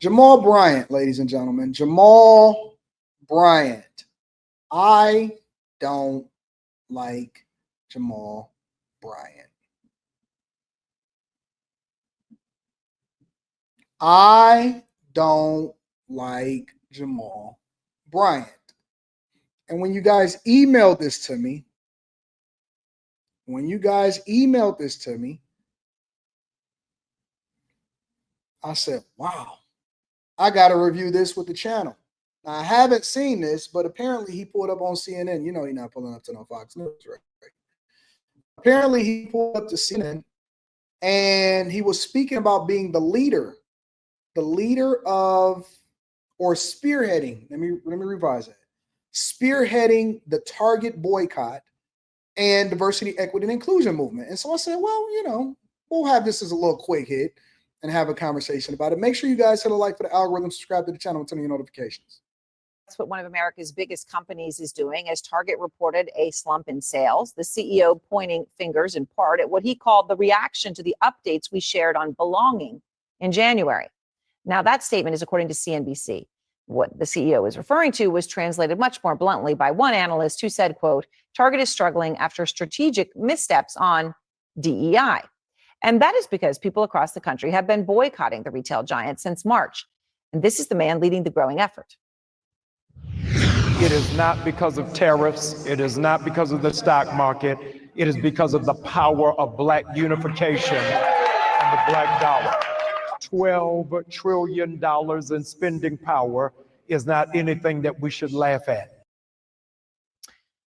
Jamal Bryant, ladies and gentlemen. Jamal Bryant. I don't like Jamal Bryant. I don't like Jamal Bryant. And when you guys emailed this to me, I said, wow, I got to review this with the channel. Now, I haven't seen this, but apparently he pulled up on CNN. You know, he's not pulling up to no Fox News, right? Apparently he pulled up to CNN and he was speaking about being the leader of, or spearheading. Let me revise that. Spearheading the Target boycott and diversity, equity, and inclusion movement. And so I said, well, you know, we'll have this as a little quick hit and have a conversation about it. Make sure you guys hit a like for the algorithm, subscribe to the channel, and turn on your notifications. That's what one of America's biggest companies is doing, as Target reported a slump in sales. The CEO pointing fingers in part at what he called the reaction to the updates we shared on belonging in January. Now, that statement is according to CNBC. What the CEO is referring to was translated much more bluntly by one analyst who said, quote, Target is struggling after strategic missteps on DEI. And that is because people across the country have been boycotting the retail giant since March. And this is the man leading the growing effort. It is not because of tariffs. It is not because of the stock market. It is because of the power of Black unification and the Black dollar. $12 trillion in spending power is not anything that we should laugh at.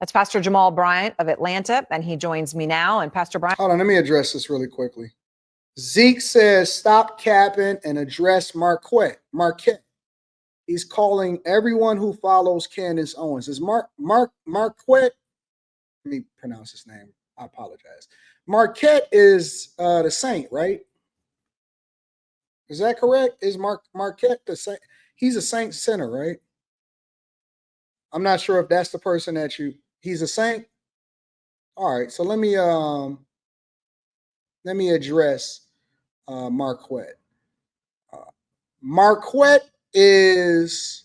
That's Pastor Jamal Bryant of Atlanta, and he joins me now. And Pastor Bryant. Hold on, let me address this really quickly. Zeke says, stop capping and address Marquette. He's calling everyone who follows Candace Owens. Is Marquette? Let me pronounce his name. I apologize. Marquette is the saint, right? Is that correct? Is Marquette the saint? He's a saint sinner, right? I'm not sure if that's the person that he's a saint. All right, so let me address Marquette. Marquette is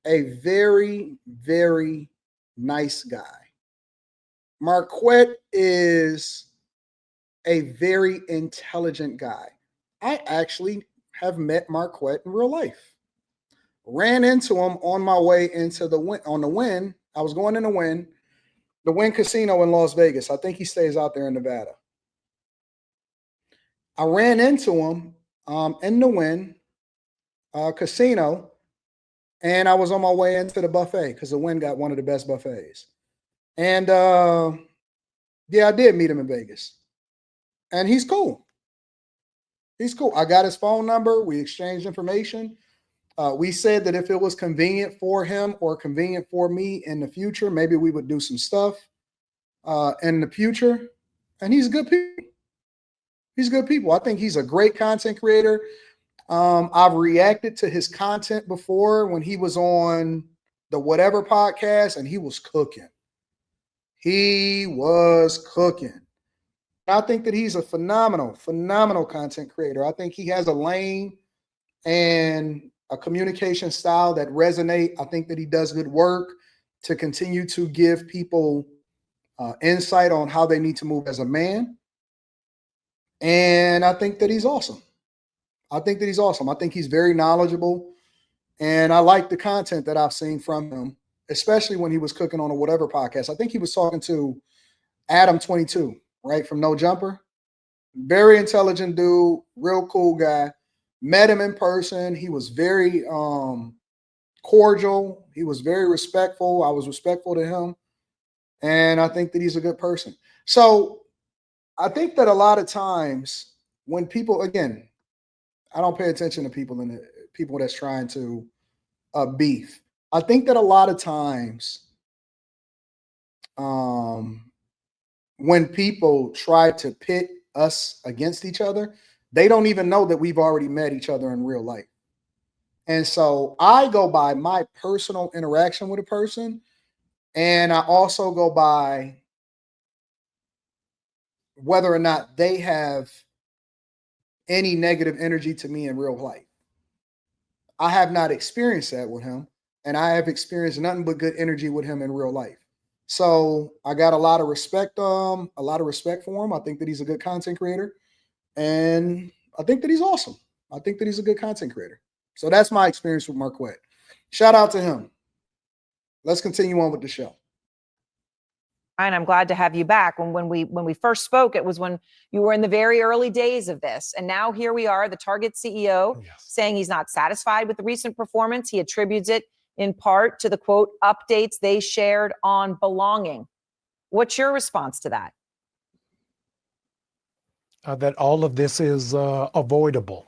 a very, very nice guy. Marquette is a very intelligent guy. I actually have met Marquette in real life. Ran into him on my way into the Wynn. I was going in the Wynn Casino in Las Vegas. I think he stays out there in Nevada. I ran into him in the Wynn Casino, and I was on my way into the buffet because the Wynn got one of the best buffets. And yeah, I did meet him in Vegas, and he's cool. He's cool. I got his phone number. We exchanged information. We said that if it was convenient for him or convenient for me in the future, maybe we would do some stuff in the future. And he's good people. He's good people. I think he's a great content creator. I've reacted to his content before when he was on the Whatever podcast, and he was cooking. He was cooking. I think that he's a phenomenal content creator. I think he has a lane and a communication style that resonate. I think that he does good work to continue to give people insight on how they need to move as a man. And I think that he's awesome. I think he's very knowledgeable. And I like the content that I've seen from him, especially when he was cooking on a Whatever podcast. I think he was talking to Adam 22, right, from No Jumper. Very intelligent dude, real cool guy. Met him in person. He was very cordial. He was very respectful. I was respectful to him. And I think that he's a good person. So I think that a lot of times when people, again, I don't pay attention to people that's trying to beef. I think that a lot of times when people try to pit us against each other, they don't even know that we've already met each other in real life. And so I go by my personal interaction with a person, and I also go by whether or not they have any negative energy to me in real life. I have not experienced that with him, and I have experienced nothing but good energy with him in real life. So I got a lot of respect for him. I think that he's a good content creator, and I think that he's awesome. I think that he's a good content creator. So that's my experience with Marquette. Shout out to him. Let's continue on with the show. And I'm glad to have you back. When we first spoke, it was when you were in the very early days of this. And now here we are, the Target CEO saying he's not satisfied with the recent performance. He attributes it in part to the, quote, updates they shared on belonging. What's your response to that? That all of this is avoidable.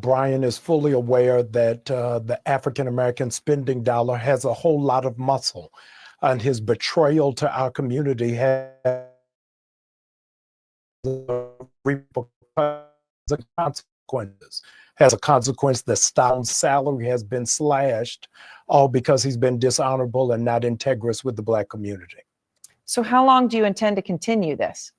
Bryant is fully aware that the African-American spending dollar has a whole lot of muscle, and his betrayal to our community has consequences. Has a consequence that Stone's salary has been slashed, all because he's been dishonorable and not integrous with the Black community. So how long do you intend to continue this?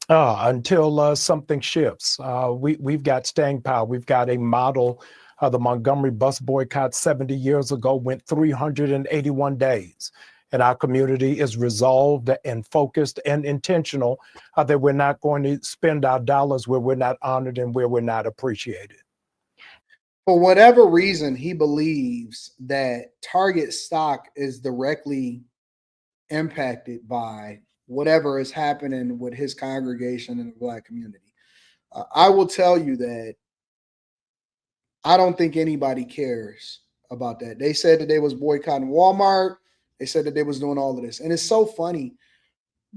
Until something shifts. We've got staying power. We've got a model. The Montgomery bus boycott 70 years ago went 381 days. And our community is resolved and focused and intentional that we're not going to spend our dollars where we're not honored and where we're not appreciated. For whatever reason, he believes that Target stock is directly impacted by whatever is happening with his congregation and the Black community. I will tell you that I don't think anybody cares about that. They said that they was boycotting Walmart. They said that they was doing all of this. And it's so funny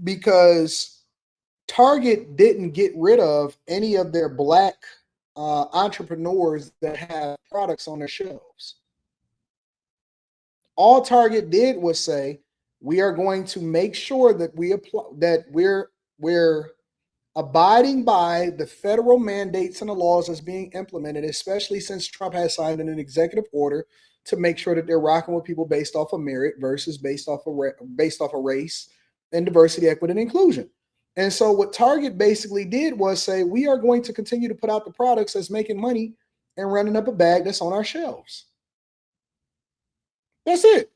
because Target didn't get rid of any of their Black entrepreneurs that have products on their shelves. All Target did was say, we are going to make sure that we're abiding by the federal mandates and the laws that's being implemented, especially since Trump has signed an executive order to make sure that they're rocking with people based off of merit versus based off of race and diversity, equity, and inclusion. And so what Target basically did was say, we are going to continue to put out the products that's making money and running up a bag that's on our shelves. That's it.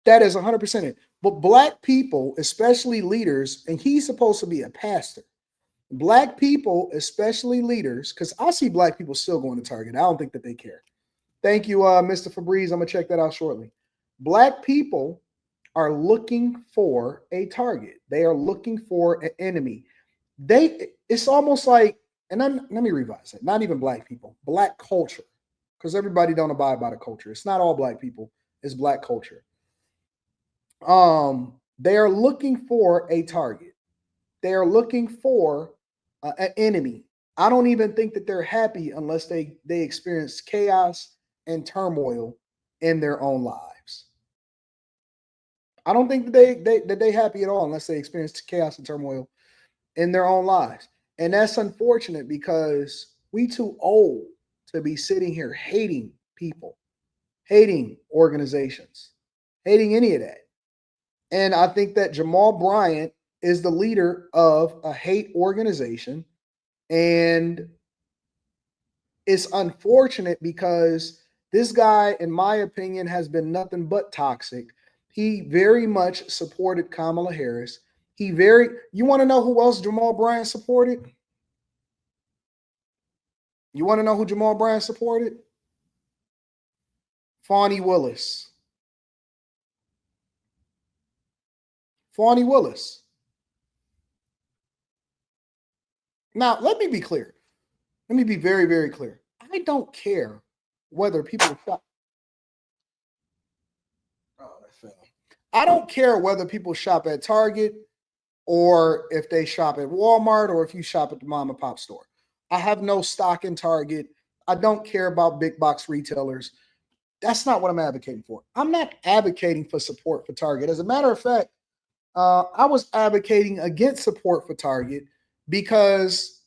That is 100% it. But Black people, especially leaders, and he's supposed to be a pastor. Black people, especially leaders, because I see Black people still going to Target. I don't think that they care. Thank you, Mr. Febreze. I'm going to check that out shortly. Black people are looking for a target. They are looking for an enemy. It's almost like, and let me revise it. Not even Black people, Black culture, because everybody don't abide by the culture. It's not all Black people. It's Black culture. They are looking for a target. They are looking for an enemy. I don't even think that they're happy unless they experience chaos and turmoil in their own lives. I don't think that they happy at all unless they experience chaos and turmoil in their own lives. And that's unfortunate because we too old to be sitting here hating people, hating organizations, hating any of that. And I think that Jamal Bryant is the leader of a hate organization. And it's unfortunate because this guy, in my opinion, has been nothing but toxic. He very much supported Kamala Harris. You want to know who else Jamal Bryant supported? You want to know who Jamal Bryant supported? Fani Willis. Fani Willis. Now, let me be clear. Let me be very, very clear. I don't care whether people shop. Oh, that fell. I don't care whether people shop at Target or if they shop at Walmart or if you shop at the mom and pop store. I have no stock in Target. I don't care about big box retailers. That's not what I'm advocating for. I'm not advocating for support for Target. As a matter of fact, I was advocating against support for Target because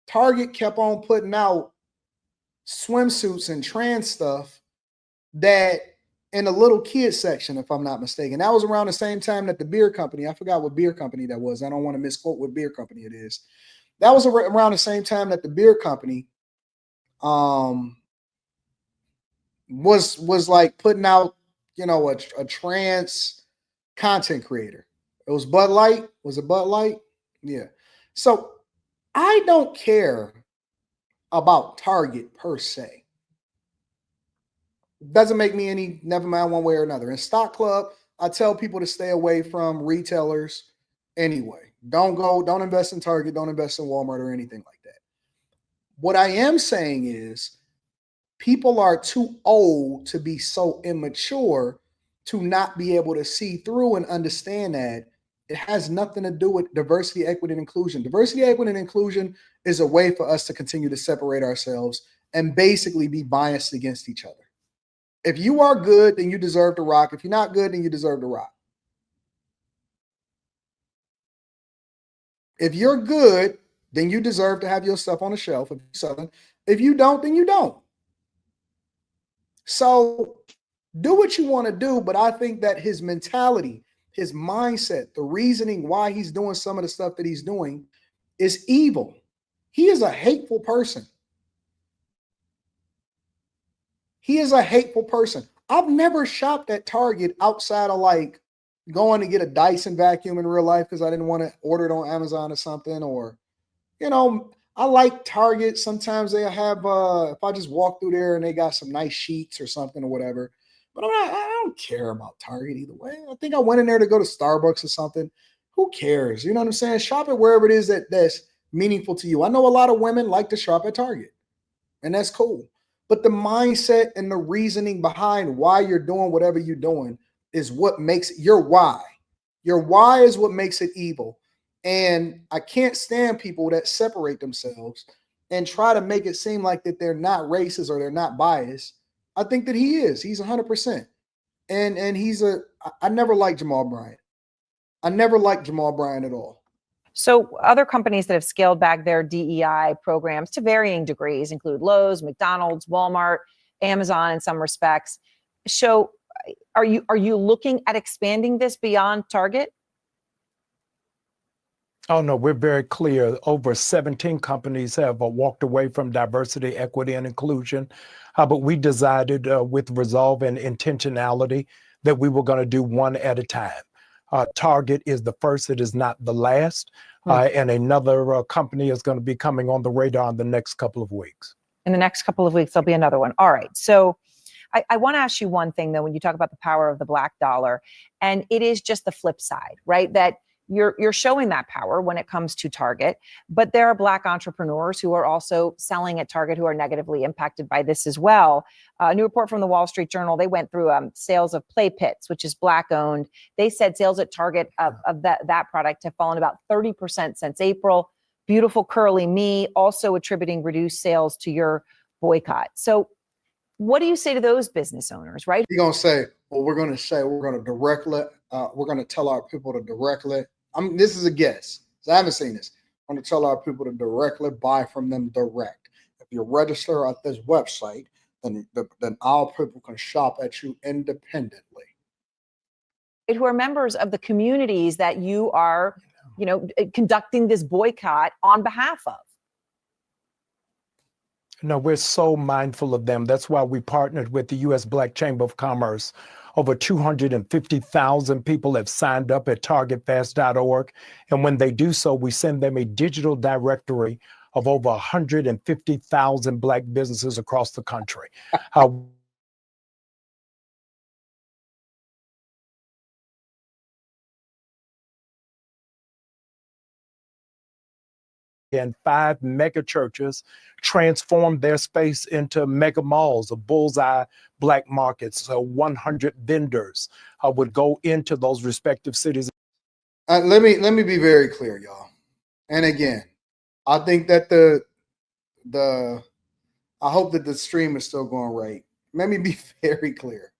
Target kept on putting out swimsuits and trans stuff that in the little kids section, if I'm not mistaken. That was around the same time that the beer company, I forgot what beer company that was. I don't want to misquote what beer company it is. That was around the same time that the beer company was like putting out, a trans content creator. It was Bud Light. Was it Bud Light? Yeah. So I don't care about Target per se. Doesn't make me any, never mind one way or another. In Stock Club, I tell people to stay away from retailers anyway. Don't invest in Target, don't invest in Walmart or anything like that. What I am saying is people are too old to be so immature to not be able to see through and understand that it has nothing to do with diversity, equity, and inclusion. Diversity, equity, and inclusion is a way for us to continue to separate ourselves and basically be biased against each other. If you are good, then you deserve to rock. If you're not good, then you deserve to rock. If you're good, then you deserve to have your stuff on the shelf. If you don't, then you don't. So do what you want to do, but I think that his mentality, his mindset, the reasoning why he's doing some of the stuff that he's doing is evil. He is a hateful person. He is a hateful person. I've never shopped at Target outside of like going to get a Dyson vacuum in real life because I didn't want to order it on Amazon or something. Or, I like Target. Sometimes they have, if I just walk through there and they got some nice sheets or something or whatever. But I don't care about Target either way. I think I went in there to go to Starbucks or something. Who cares? You know what I'm saying? Shop it wherever it is that's meaningful to you. I know a lot of women like to shop at Target, and that's cool. But the mindset and the reasoning behind why you're doing whatever you're doing is what makes your why. Your why is what makes it evil. And I can't stand people that separate themselves and try to make it seem like that they're not racist or they're not biased. I think that he is. He's 100%. And I never liked Jamal Bryant. I never liked Jamal Bryant at all. So other companies that have scaled back their DEI programs to varying degrees include Lowe's, McDonald's, Walmart, Amazon in some respects. So are you looking at expanding this beyond Target? Oh, no, we're very clear. Over 17 companies have walked away from diversity, equity, and inclusion. But we decided with resolve and intentionality that we were going to do one at a time. Target is the first, it is not the last. And another company is going to be coming on the radar in the next couple of weeks. In the next couple of weeks, there'll be another one. All right. So I want to ask you one thing, though, when you talk about the power of the black dollar, and it is just the flip side, right? That you're showing that power when it comes to Target, but there are Black entrepreneurs who are also selling at Target who are negatively impacted by this as well. A new report from the Wall Street Journal, they went through sales of Play Pits, which is Black owned. They said sales at Target of that product have fallen about 30% since April. Beautiful Curly Me also attributing reduced sales to your boycott. So what do you say to those business owners, right? You're going to say, well, we're going to directly, we're going to tell our people to directly. This is a guess. So I haven't seen this. I'm going to tell our people to directly buy from them direct. If you register at this website, then our people can shop at you independently. Who are members of the communities that you are, conducting this boycott on behalf of. No, we're so mindful of them. That's why we partnered with the U.S. Black Chamber of Commerce. Over 250,000 people have signed up at targetfast.org. And when they do so, we send them a digital directory of over 150,000 Black businesses across the country. And 5 mega churches transformed their space into mega malls, of bullseye Black markets. So 100 vendors would go into those respective cities. Let me be very clear, y'all. And again, I think that I hope that the stream is still going right. Let me be very clear.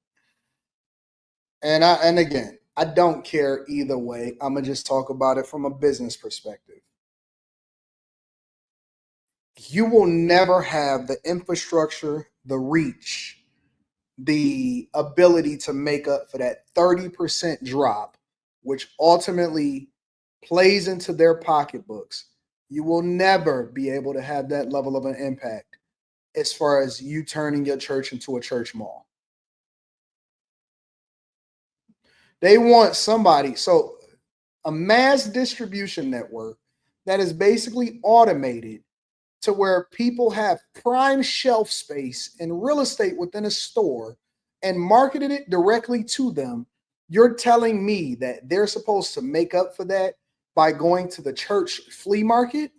And again, I don't care either way. I'm gonna just talk about it from a business perspective. You will never have the infrastructure, the reach, the ability to make up for that 30% drop, which ultimately plays into their pocketbooks. You will never be able to have that level of an impact as far as you turning your church into a church mall. They want somebody, so a mass distribution network that is basically automated to where people have prime shelf space and real estate within a store and marketed it directly to them. You're telling me that they're supposed to make up for that by going to the church flea market